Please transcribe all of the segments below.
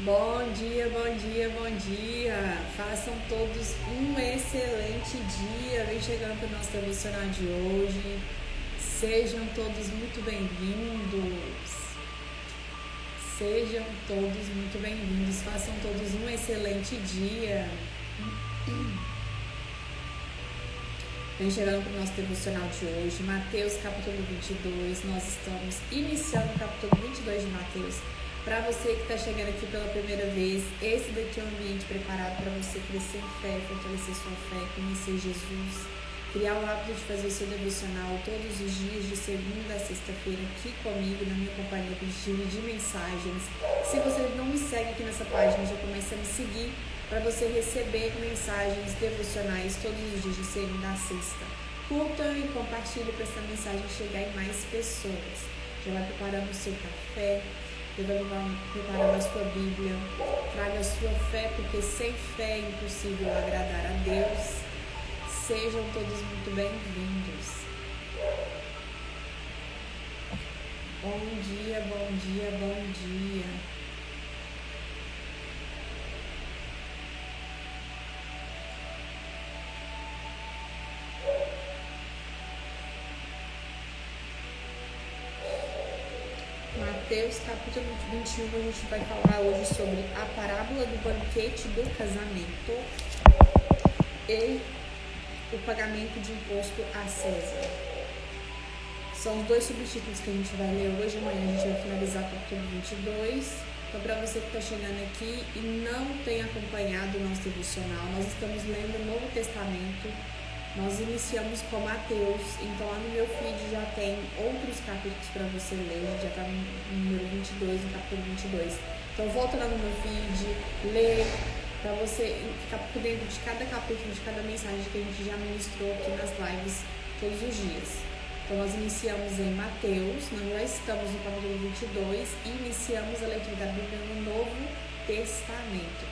Bom dia, bom dia, bom dia! Façam todos um excelente dia. Vem chegando para o nosso devocional de hoje. Sejam todos muito bem-vindos. Sejam todos muito bem-vindos. Façam todos um excelente dia. Vem chegando para o nosso devocional de hoje. Mateus capítulo 22. Nós estamos iniciando o capítulo 22 de Mateus. Para você que está chegando aqui pela primeira vez, esse daqui é um ambiente preparado para você crescer em fé, fortalecer sua fé, conhecer Jesus, criar o hábito de fazer o seu devocional todos os dias, de segunda a sexta-feira, aqui comigo, na minha companhia, para dividir mensagens. Se você não me segue aqui nessa página, já comece a me seguir para você receber mensagens devocionais todos os dias, de segunda a sexta. Curta e compartilhe para essa mensagem chegar em mais pessoas. Já vai preparando o seu café, preparando a sua Bíblia, traga a sua fé, porque sem fé é impossível agradar a Deus. Sejam todos muito bem-vindos. Bom dia, bom dia, bom dia. Mateus capítulo 21, a gente vai falar hoje sobre a parábola do banquete do casamento e o pagamento de imposto a César. São os dois subtítulos que a gente vai ler hoje. Amanhã a gente vai finalizar o capítulo 22. Então, para você que está chegando aqui e não tem acompanhado o nosso devocional, nós estamos lendo o Novo Testamento. Nós iniciamos com Mateus, então lá no meu feed já tem outros capítulos para você ler, já está no número 22, no capítulo 22. Então volta lá no meu feed, lê, para você ficar por dentro de cada capítulo, de cada mensagem que a gente já ministrou aqui nas lives todos os dias. Então nós iniciamos em Mateus, nós já estamos no capítulo 22 e iniciamos a leitura da Bíblia no Novo Testamento.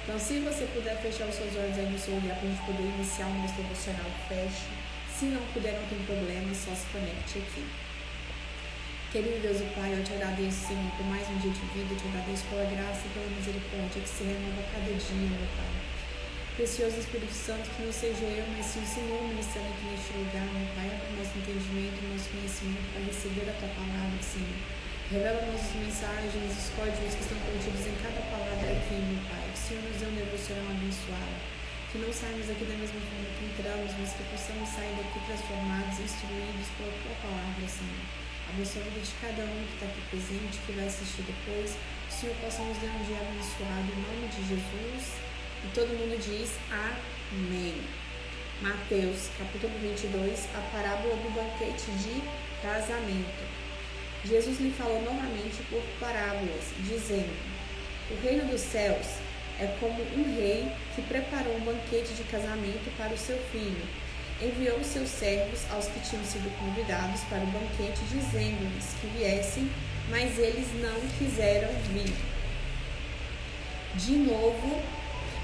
Então, se você puder fechar os seus olhos aí no seu lugar para a gente poder iniciar o nosso devocional, feche. Se não puder, não tem problema, só se conecte aqui. Querido Deus e Pai, eu te agradeço, Senhor, por mais um dia de vida, eu te agradeço pela graça e pela misericórdia que se renova cada dia, meu Pai. Precioso Espírito Santo, que não seja eu, mas sim o Senhor ministrando aqui neste lugar, meu Pai, abre o nosso entendimento, o nosso conhecimento para receber a Tua palavra, Senhor. Revela nossas mensagens, os códigos que estão contidos em cada palavra aqui, meu Pai. Que o Senhor nos dê um devocional abençoado. Que não saímos aqui da mesma forma que entramos, mas que possamos sair daqui transformados, instruídos pela Tua palavra, Senhor. Abençoa a vida de cada um que está aqui presente, que vai assistir depois. Que o Senhor possa nos dar um dia abençoado, em nome de Jesus. E todo mundo diz amém. Mateus, capítulo 22, a parábola do banquete de casamento. Jesus lhe falou novamente por parábolas, dizendo: o reino dos céus é como um rei que preparou um banquete de casamento para o seu filho. Enviou seus servos aos que tinham sido convidados para o banquete, dizendo-lhes que viessem, mas eles não quiseram vir. De novo,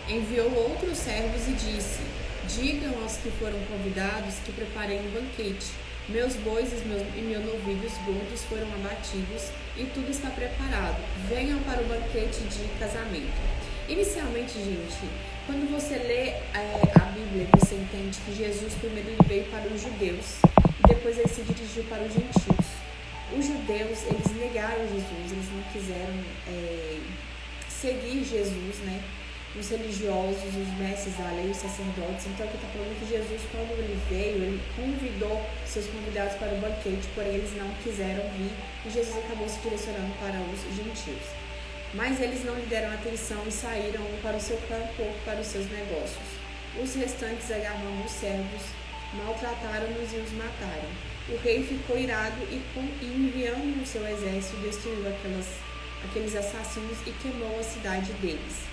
enviou outros servos e disse: digam aos que foram convidados que preparei um banquete. Meus bois e meus novilhos gordos foram abatidos e tudo está preparado. Venham para o banquete de casamento. Inicialmente, gente, quando você lê a Bíblia, você entende que Jesus primeiro veio para os judeus e depois ele se dirigiu para os gentios. Os judeus, eles negaram Jesus, eles não quiseram seguir Jesus, né? Os religiosos, os mestres da lei, os sacerdotes. Então, aqui está falando que Jesus, quando ele veio, ele convidou seus convidados para o banquete, porém eles não quiseram vir e Jesus acabou se direcionando para os gentios. Mas eles não lhe deram atenção e saíram um para o seu campo, outro para os seus negócios. Os restantes, agarrando os servos, maltrataram-nos e os mataram. O rei ficou irado e enviando o seu exército, destruiu aqueles assassinos e queimou a cidade deles.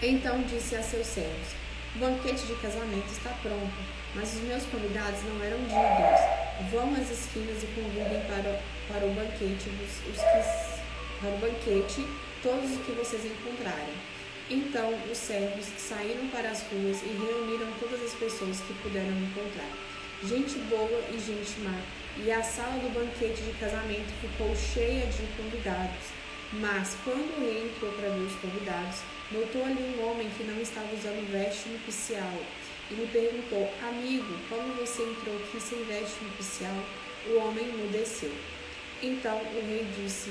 Então disse a seus servos: o banquete de casamento está pronto, mas os meus convidados não eram dignos. Vão às esquinas e convidem para o banquete todos os que vocês encontrarem. Então os servos saíram para as ruas e reuniram todas as pessoas que puderam encontrar, gente boa e gente má, e a sala do banquete de casamento ficou cheia de convidados. Mas, quando o rei entrou para ver os convidados, notou ali um homem que não estava usando veste nupcial e lhe perguntou: Amigo, como você entrou aqui sem veste nupcial? O homem emudeceu. Então o rei disse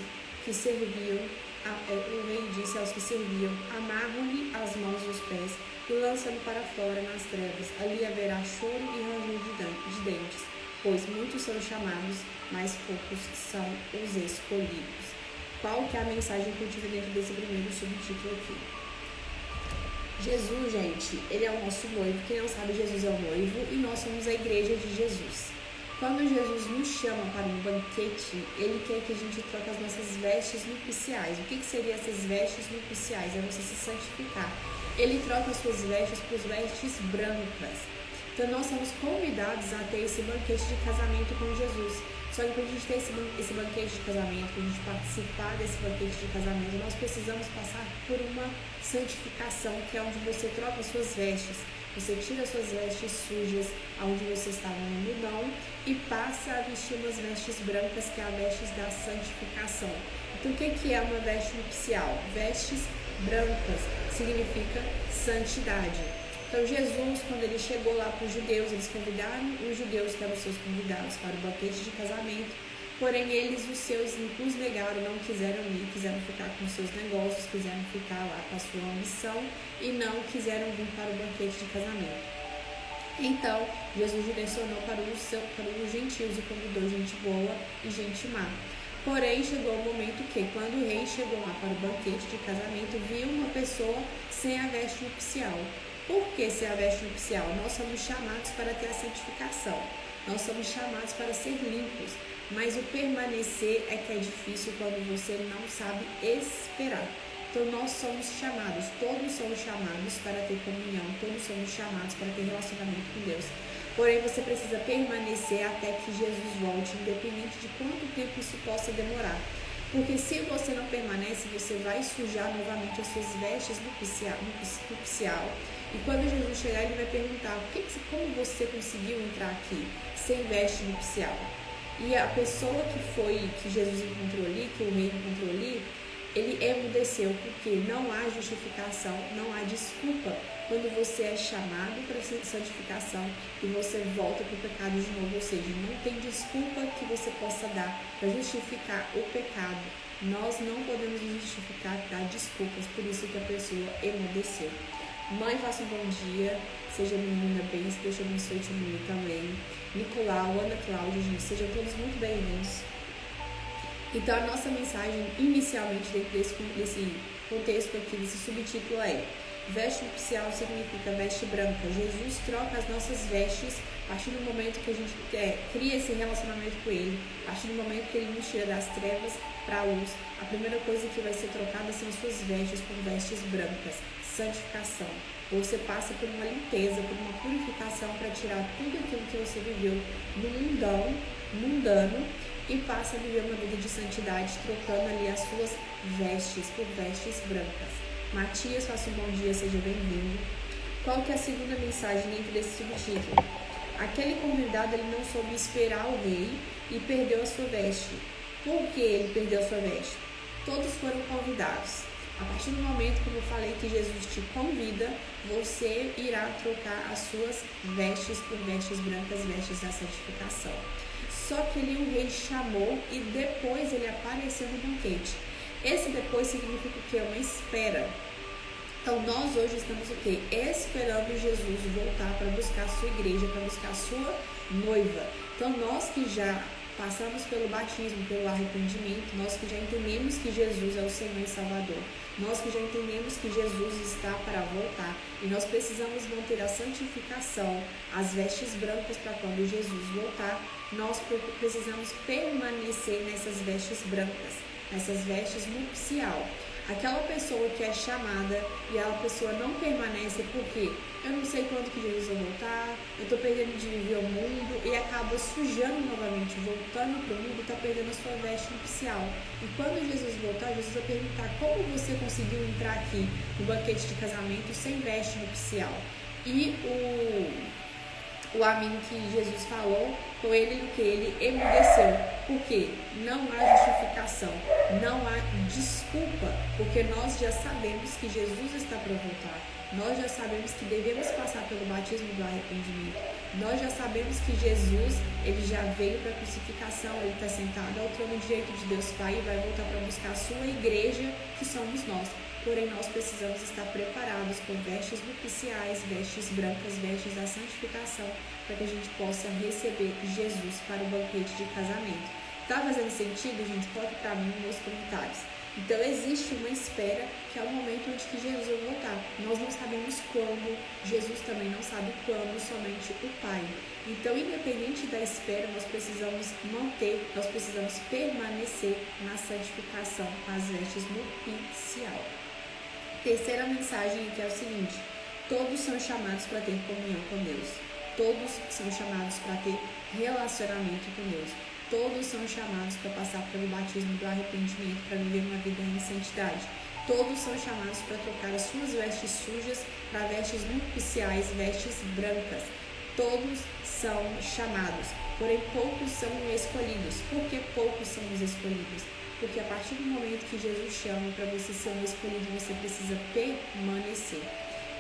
aos que serviam: Amarram-lhe as mãos e os pés e lançam-no para fora nas trevas. Ali haverá choro e ranger de dentes, pois muitos são chamados, mas poucos são os escolhidos. Qual que é a mensagem que eu tive dentro desse primeiro subtítulo aqui? Jesus, gente, ele é o nosso noivo. Quem não sabe, Jesus é o noivo e nós somos a igreja de Jesus. Quando Jesus nos chama para um banquete, ele quer que a gente troque as nossas vestes nupciais. O que seriam essas vestes nupciais? É você se santificar. Ele troca as suas vestes por vestes brancas. Então nós somos convidados a ter esse banquete de casamento com Jesus. Só que para a gente ter esse banquete de casamento, para a gente participar desse banquete de casamento, nós precisamos passar por uma santificação, que é onde você troca as suas vestes. Você tira as suas vestes sujas, onde você estava no mundão, e passa a vestir umas vestes brancas, que é a vestes da santificação. Então, o que é uma veste nupcial? Vestes brancas significa santidade. Então, Jesus, quando ele chegou lá para os judeus, eles convidaram os judeus, que eram seus convidados, para o banquete de casamento. Porém, eles, os seus, os negaram, não quiseram ir, quiseram ficar com seus negócios, quiseram ficar lá com a sua ambição e não quiseram vir para o banquete de casamento. Então, Jesus direcionou para os gentios e convidou gente boa e gente má. Porém, chegou o momento que, quando o rei chegou lá para o banquete de casamento, viu uma pessoa sem a veste nupcial. Por que ser a veste nupcial? Nós somos chamados para ter a santificação. Nós somos chamados para ser limpos. Mas o permanecer é que é difícil quando você não sabe esperar. Então nós somos chamados, todos somos chamados para ter comunhão, todos somos chamados para ter relacionamento com Deus. Porém, você precisa permanecer até que Jesus volte, independente de quanto tempo isso possa demorar. Porque se você não permanece, você vai sujar novamente as suas vestes nupcial. E quando Jesus chegar, ele vai perguntar: como você conseguiu entrar aqui sem veste nupcial? E a pessoa que Jesus encontrou ali, que o rei encontrou ali, ele emudeceu, porque não há justificação, não há desculpa quando você é chamado para santificação e você volta para o pecado de novo. Ou seja, não tem desculpa que você possa dar para justificar o pecado. Nós não podemos justificar, dar desculpas, por isso que a pessoa emudeceu. Mãe, faça um bom dia, seja bem-vinda, bem, Deus te abençoe e te ilumine também. Nicolau, Ana Cláudia, gente, sejam todos muito bem-vindos. Então, a nossa mensagem, inicialmente, dentro desse contexto aqui, desse subtítulo é: veste nupcial significa veste branca. Jesus troca as nossas vestes a partir do momento que a gente cria esse relacionamento com Ele, a partir do momento que Ele nos tira das trevas para a luz. A primeira coisa que vai ser trocada são as suas vestes por vestes brancas, santificação. Você passa por uma limpeza, por uma purificação para tirar tudo aquilo que você viveu no mundano, e passa a viver uma vida de santidade, trocando ali as suas vestes por vestes brancas. Matias, faça um bom dia, seja bem-vindo. Qual que é a segunda mensagem dentro desse subtítulo? Aquele convidado, ele não soube esperar o rei e perdeu a sua veste. Por que ele perdeu a sua veste? Todos foram convidados. A partir do momento, como eu falei, que Jesus te convida, você irá trocar as suas vestes por vestes brancas, vestes da santificação. Só que ali o rei chamou e depois ele apareceu no banquete. Esse depois significa o quê? Uma espera. Então nós hoje estamos o quê? Esperando Jesus voltar para buscar a sua igreja, para buscar a sua noiva. Então nós que já passamos pelo batismo, pelo arrependimento, nós que já entendemos que Jesus é o Senhor e Salvador, nós que já entendemos que Jesus está para voltar, e nós precisamos manter a santificação, as vestes brancas para quando Jesus voltar, nós precisamos permanecer nessas vestes brancas, nessas vestes nupcial. Aquela pessoa que é chamada e a pessoa não permanece porque eu não sei quando que Jesus vai voltar, eu estou perdendo de viver o mundo, e acaba sujando novamente, voltando para o mundo, está perdendo a sua veste nupcial. E quando Jesus voltar, Jesus vai perguntar: como você conseguiu entrar aqui no banquete de casamento sem veste nupcial? E o amém que Jesus falou, com ele o que? Ele emudeceu. Por quê? Não há justificação, não há desculpa, porque nós já sabemos que Jesus está para voltar. Nós já sabemos que devemos passar pelo batismo do arrependimento. Nós já sabemos que Jesus, ele já veio para a crucificação, ele está sentado ao trono direito de Deus Pai e vai voltar para buscar a sua igreja, que somos nós. Porém, nós precisamos estar preparados com vestes nupciais, vestes brancas, vestes da santificação, para que a gente possa receber Jesus para o banquete de casamento. Tá fazendo sentido, gente? Coloque para mim nos comentários. Então, existe uma espera, que é o momento onde que Jesus vai voltar. Nós não sabemos quando, Jesus também não sabe quando, somente o Pai. Então, independente da espera, nós precisamos manter, nós precisamos permanecer na santificação, as vestes nupcial. Terceira mensagem que é o seguinte: todos são chamados para ter comunhão com Deus. Todos são chamados para ter relacionamento com Deus. Todos são chamados para passar pelo batismo do arrependimento, para viver uma vida em santidade. Todos são chamados para trocar as suas vestes sujas para vestes nupciais, vestes brancas. Todos são chamados, porém poucos são escolhidos. Por que poucos são os escolhidos? Porque a partir do momento que Jesus chama para você ser um escolhido, você precisa permanecer.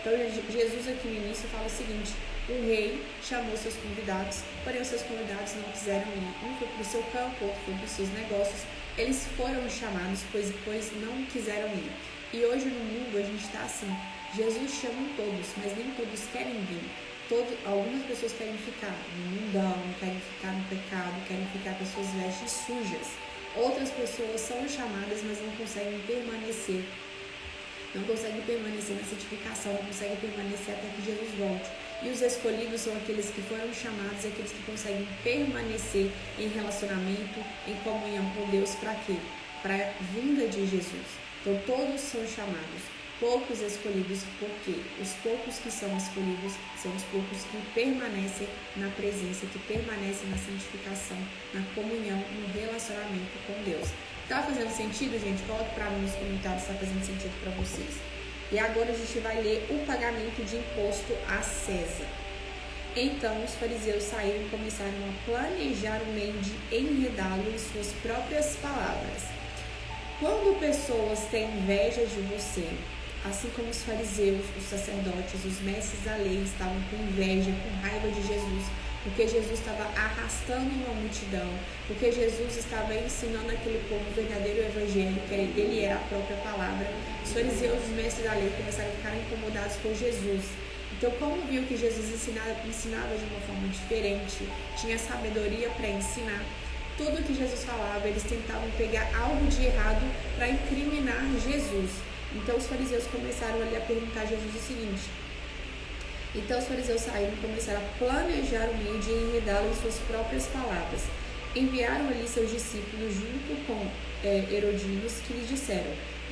Então, Jesus aqui no início fala o seguinte: o rei chamou seus convidados, porém os seus convidados não quiseram ir. Um foi para o seu campo, outro foi para os seus negócios. Eles foram chamados, pois não quiseram ir. E hoje no mundo a gente está assim. Jesus chama todos, mas nem todos querem vir. Algumas pessoas querem ficar no mundão, querem ficar no pecado, querem ficar com as suas vestes sujas. Outras pessoas são chamadas, mas não conseguem permanecer. Não conseguem permanecer na santificação, não conseguem permanecer até que Jesus volte. E os escolhidos são aqueles que foram chamados, aqueles que conseguem permanecer em relacionamento, em comunhão com Deus. Para quê? Para a vinda de Jesus. Então todos são chamados, poucos escolhidos, porque os poucos que são escolhidos são os poucos que permanecem na presença, que permanecem na santificação, na comunhão, no relacionamento com Deus. Tá fazendo sentido, gente? Coloque para mim nos comentários se está fazendo sentido para vocês. E agora a gente vai ler o pagamento de imposto a César. Então os fariseus saíram e começaram a planejar o meio de enredá-lo em suas próprias palavras. Quando pessoas têm inveja de você, assim como os fariseus, os sacerdotes, os mestres da lei estavam com inveja, com raiva de Jesus, porque Jesus estava arrastando uma multidão, porque Jesus estava ensinando aquele povo o verdadeiro evangelho, que ele era a própria palavra. Os fariseus, os mestres da lei, começaram a ficar incomodados com Jesus. Então, como viu que Jesus ensinava de uma forma diferente, tinha sabedoria para ensinar, tudo que Jesus falava, eles tentavam pegar algo de errado para incriminar Jesus. Então, os fariseus começaram ali a perguntar a Jesus o seguinte: então os fariseus saíram e começaram a planejar o meio de enredá-lo em suas próprias palavras. Enviaram ali seus discípulos junto com Herodinos, que lhes disseram: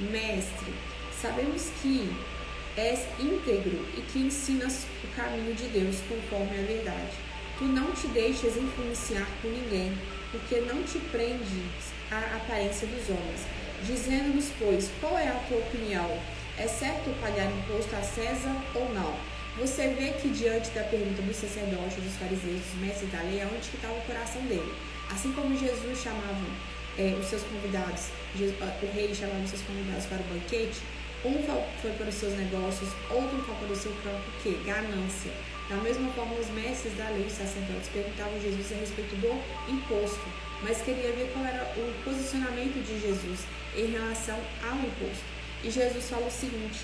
Mestre, sabemos que és íntegro e que ensinas o caminho de Deus conforme a verdade. Tu não te deixas influenciar por ninguém, porque não te prendes à aparência dos homens. Dizendo-nos, pois, qual é a tua opinião? É certo pagar imposto a César ou não? Você vê que diante da pergunta dos sacerdotes, dos fariseus, dos mestres da lei, onde que estava o coração dele. Assim como Jesus chamava os seus convidados, o rei chamava os seus convidados para o banquete, um foi para os seus negócios, outro foi para o seu campo, o quê? Ganância. Da mesma forma, os mestres da lei, os sacerdotes, perguntavam a Jesus a respeito do imposto, mas queria ver qual era o posicionamento de Jesus em relação ao imposto. E Jesus fala o seguinte: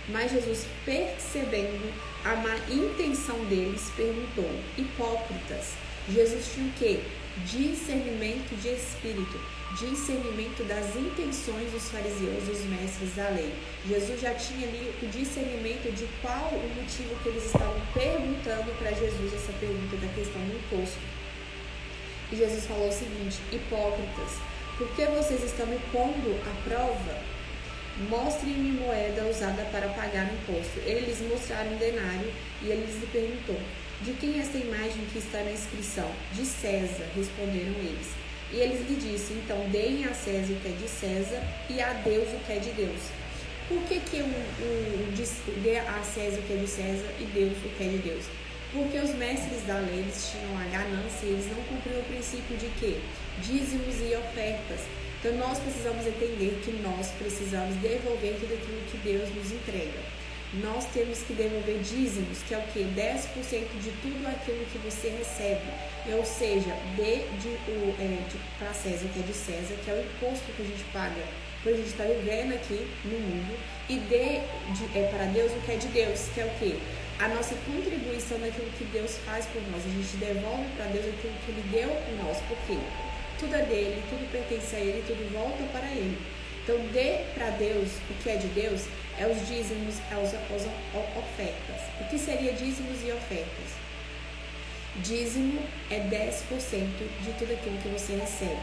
mas Jesus, percebendo a má intenção deles, perguntou: hipócritas, Jesus tinha o quê? Discernimento de espírito, discernimento das intenções dos fariseus, dos mestres da lei. Jesus já tinha ali o discernimento de qual o motivo que eles estavam perguntando para Jesus essa pergunta da questão do imposto. E Jesus falou o seguinte: hipócritas, por que vocês estão me pondo à prova? Mostrem-me moeda usada para pagar o imposto. Eles mostraram um denário e ele lhe perguntou: de quem é esta imagem que está na inscrição? De César, responderam eles. E eles lhe disseram: então deem a César o que é de César e a Deus o que é de Deus. Por que dê a César o que é de César e Deus o que é de Deus? Porque os mestres da lei, eles tinham a ganância e eles não cumpriam o princípio de quê? Dízimos e ofertas. Então nós precisamos entender que nós precisamos devolver tudo aquilo que Deus nos entrega. Nós temos que devolver dízimos, que é o quê? 10% de tudo aquilo que você recebe. Ou seja, para César o que é de César, que é o imposto que a gente paga por a gente estar vivendo aqui no mundo, e para Deus o que é de Deus, que é o quê? A nossa contribuição daquilo que Deus faz por nós. A gente devolve para Deus aquilo que Ele deu por nós, porque tudo é dele, tudo pertence a Ele, tudo volta para Ele. Então, dê para Deus o que é de Deus, é os dízimos, é as ofertas. O que seria dízimos e ofertas? Dízimo é 10% de tudo aquilo que você recebe.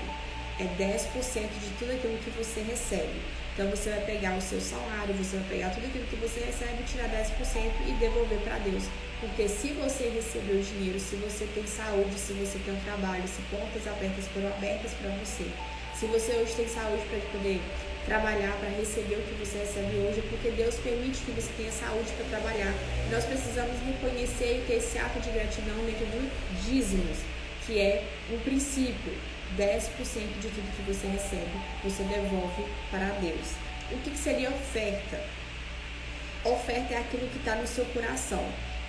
É 10% de tudo aquilo que você recebe. Então, você vai pegar o seu salário, você vai pegar tudo aquilo que você recebe, tirar 10% e devolver para Deus. Porque se você recebeu dinheiro, se você tem saúde, se você tem um trabalho, se portas abertas foram abertas para você, se você hoje tem saúde para poder trabalhar, para receber o que você recebe hoje, é porque Deus permite que você tenha saúde para trabalhar. Nós precisamos reconhecer e ter esse ato de gratidão dentro dos dízimos, que é um princípio. 10% de tudo que você recebe, você devolve para Deus. O que seria oferta? Oferta é aquilo que está no seu coração.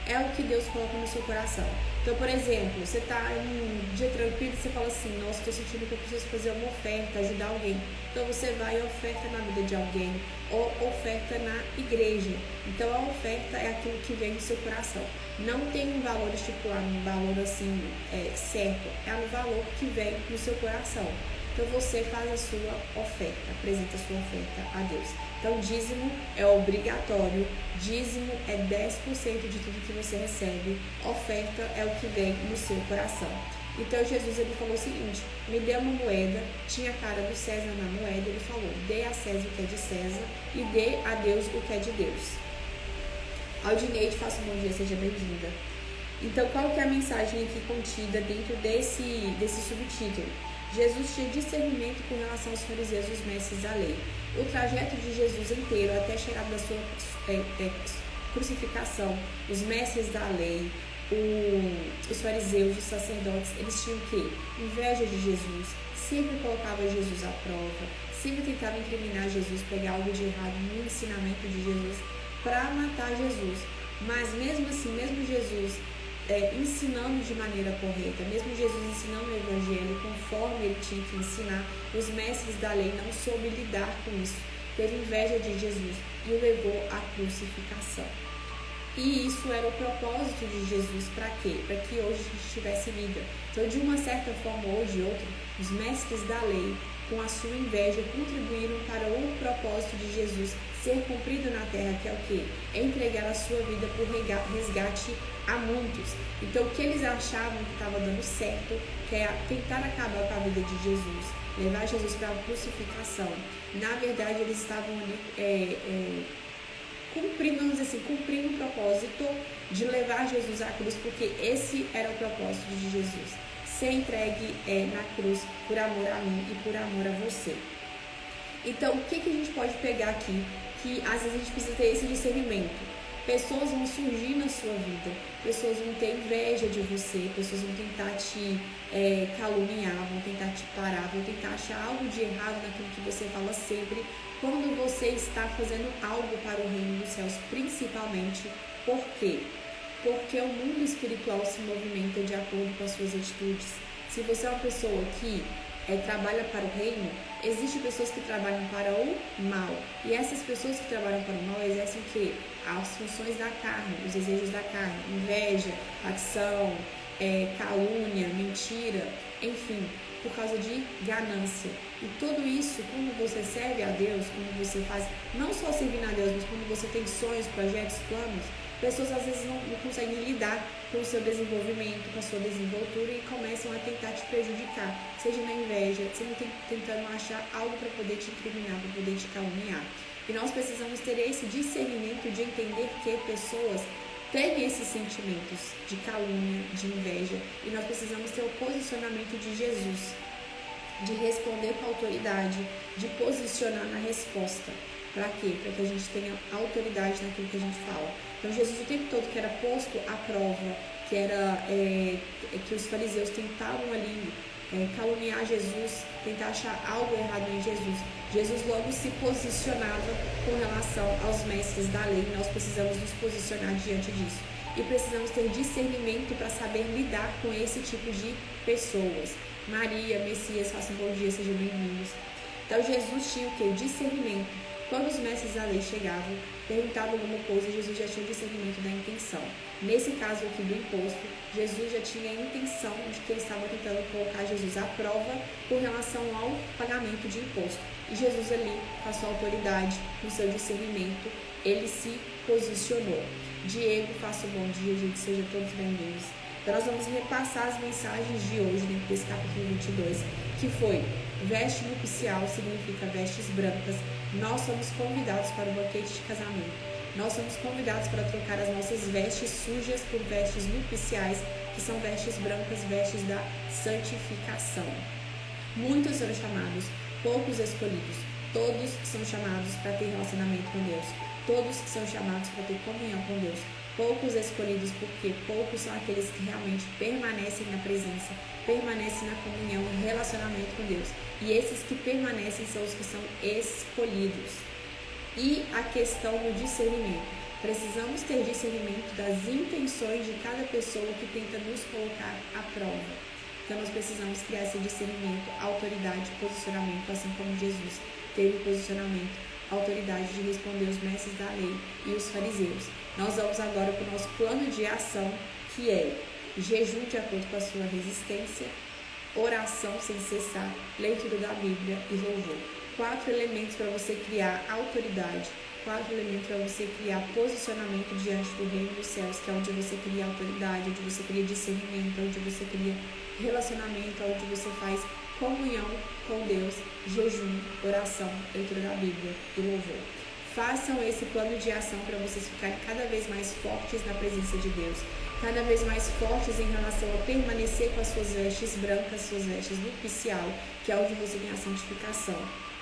É o que Deus coloca no seu coração. Então, por exemplo, você está em um dia tranquilo e você fala assim, nossa, estou sentindo que eu preciso fazer uma oferta, ajudar alguém. Então, você vai e oferta na vida de alguém, ou oferta na igreja. Então, a oferta é aquilo que vem do seu coração. Não tem um valor estipulado, um valor assim, certo. É um valor que vem do seu coração. Então, você faz a sua oferta, apresenta a sua oferta a Deus. Então, dízimo é obrigatório, dízimo é 10% de tudo que você recebe, oferta é o que vem no seu coração. Então, Jesus ele falou o seguinte, me dê uma moeda, tinha a cara do César na moeda, ele falou, dê a César o que é de César e dê a Deus o que é de Deus. Aldineide, faça um bom dia, seja bem-vinda. Então, qual que é a mensagem aqui contida dentro desse subtítulo? Jesus tinha discernimento com relação aos fariseus e os mestres da lei. O trajeto de Jesus inteiro até a chegada da sua crucificação, os mestres da lei, os fariseus, os sacerdotes, eles tinham o quê? Inveja de Jesus, sempre colocava Jesus à prova, sempre tentava incriminar Jesus, pegar algo de errado no ensinamento de Jesus para matar Jesus. Mas mesmo assim, mesmo Jesus ensinando de maneira correta, mesmo Jesus ensinando o evangelho conforme ele tinha que ensinar, os mestres da lei não soube lidar com isso, teve inveja de Jesus e o levou à crucificação. E isso era o propósito de Jesus para quê? Para que hoje a gente tivesse vida. Então, de uma certa forma ou de outra, os mestres da lei, com a sua inveja, contribuíram para o propósito de Jesus ser cumprido na terra, que é o quê? É entregar a sua vida por resgate a muitos. Então, o que eles achavam que estava dando certo, que é tentar acabar com a vida de Jesus, levar Jesus para a crucificação. Na verdade, eles estavam ali cumprindo o propósito de levar Jesus à cruz, porque esse era o propósito de Jesus, ser entregue na cruz por amor a mim e por amor a você. Então, o que a gente pode pegar aqui? Que às vezes a gente precisa ter esse discernimento. Pessoas vão surgir na sua vida, pessoas vão ter inveja de você, pessoas vão tentar te caluniar, vão tentar te parar, vão tentar achar algo de errado naquilo que você fala sempre, quando você está fazendo algo para o reino dos céus, principalmente. Por quê? Porque o mundo espiritual se movimenta de acordo com as suas atitudes. Se você é uma pessoa que trabalha para o reino, existem pessoas que trabalham para o mal. E essas pessoas que trabalham para o mal exercem o quê? As funções da carne, os desejos da carne, inveja, facção, calúnia, mentira, enfim, por causa de ganância. E tudo isso, quando você serve a Deus, quando você faz, não só servindo a Deus, mas quando você tem sonhos, projetos, planos, pessoas às vezes não conseguem lidar com o seu desenvolvimento, com a sua desenvoltura e começam a tentar te prejudicar, seja na inveja, seja tentando achar algo para poder te incriminar, para poder te caluniar. E nós precisamos ter esse discernimento de entender que pessoas têm esses sentimentos de calúnia, de inveja, e nós precisamos ter o posicionamento de Jesus, de responder com autoridade, de posicionar na resposta. Para quê? Para que a gente tenha autoridade naquilo que a gente fala. Então, Jesus o tempo todo que era posto à prova, que os fariseus tentavam ali caluniar Jesus, tentar achar algo errado em Jesus. Jesus logo se posicionava com relação aos mestres da lei. Nós precisamos nos posicionar diante disso. E precisamos ter discernimento para saber lidar com esse tipo de pessoas. Maria, Messias, façam um bom dia, sejam bem-vindos. Então Jesus tinha o quê? Discernimento. Quando os mestres da lei chegavam, perguntavam alguma coisa, Jesus já tinha o discernimento da intenção. Nesse caso aqui do imposto, Jesus já tinha a intenção de que eles estavam tentando colocar Jesus à prova com relação ao pagamento de imposto. E Jesus ali, com a sua autoridade, com o seu discernimento, ele se posicionou. Diego, faça um bom dia, gente, sejam todos bem-vindos. Então nós vamos repassar as mensagens de hoje, dentro desse capítulo 22, que foi: veste nupcial significa vestes brancas. Nós somos convidados para o banquete de casamento. Nós somos convidados para trocar as nossas vestes sujas por vestes nupciais, que são vestes brancas, vestes da santificação. Muitos são chamados, poucos escolhidos. Todos são chamados para ter relacionamento com Deus. Todos são chamados para ter comunhão com Deus. Poucos escolhidos, porque poucos são aqueles que realmente permanecem na presença, permanecem na comunhão e relacionamento com Deus. E esses que permanecem são os que são escolhidos. E a questão do discernimento. Precisamos ter discernimento das intenções de cada pessoa que tenta nos colocar à prova. Então nós precisamos criar esse discernimento, autoridade, posicionamento, assim como Jesus teve posicionamento, autoridade de responder os mestres da lei e os fariseus. Nós vamos agora para o nosso plano de ação, que é jejum de acordo com a sua resistência, oração sem cessar, leitura da Bíblia e louvor. 4 elementos para você criar autoridade, 4 elementos para você criar posicionamento diante do reino dos céus, que é onde você cria autoridade, onde você cria discernimento, onde você cria relacionamento, onde você faz comunhão com Deus, jejum, oração, leitura da Bíblia e louvor. Façam esse plano de ação para vocês ficarem cada vez mais fortes na presença de Deus, cada vez mais fortes em relação a permanecer com as suas vestes brancas, suas vestes nupcial, que é onde você tem a santificação.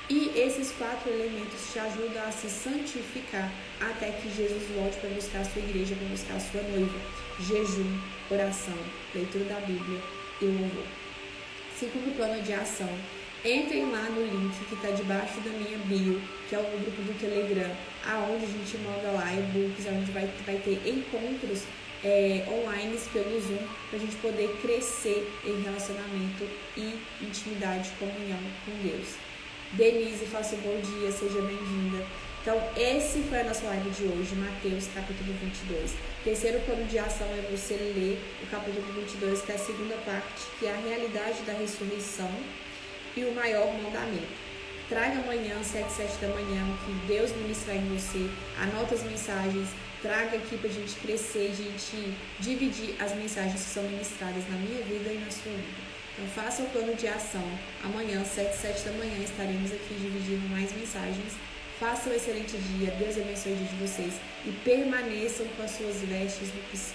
E esses 4 elementos te ajudam a se santificar até que Jesus volte para buscar a sua igreja, para buscar a sua noiva. Jejum, oração, leitura da Bíblia e louvor. Segundo plano de ação, entrem lá no link que está debaixo da minha bio, que é o grupo do Telegram, aonde a gente manda lá e-books, onde vai ter encontros online pelo Zoom, para a gente poder crescer em relacionamento e intimidade, comunhão com Deus. Denise, faça um bom dia, seja bem-vinda. Então, esse foi a nossa live de hoje, Mateus capítulo 22. Terceiro plano de ação é você ler o capítulo 22, que é a segunda parte, que é a realidade da ressurreição e o maior mandamento. Traga amanhã, 7h07 da manhã, que Deus ministrar em você, anota as mensagens, traga aqui para a gente crescer, a gente dividir as mensagens que são ministradas na minha vida e na sua vida. Então faça o plano de ação. Amanhã, 7h07 da manhã, estaremos aqui dividindo mais mensagens. Façam um excelente dia, Deus abençoe o dia de vocês e permaneçam com as suas vestes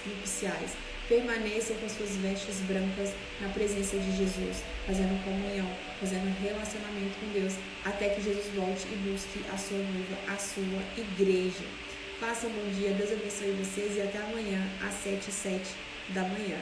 nupciais. Permaneçam com as suas vestes brancas na presença de Jesus, fazendo comunhão, fazendo relacionamento com Deus, até que Jesus volte e busque a sua noiva, a sua igreja. Façam um bom dia, Deus abençoe vocês e até amanhã às 7h07 da manhã.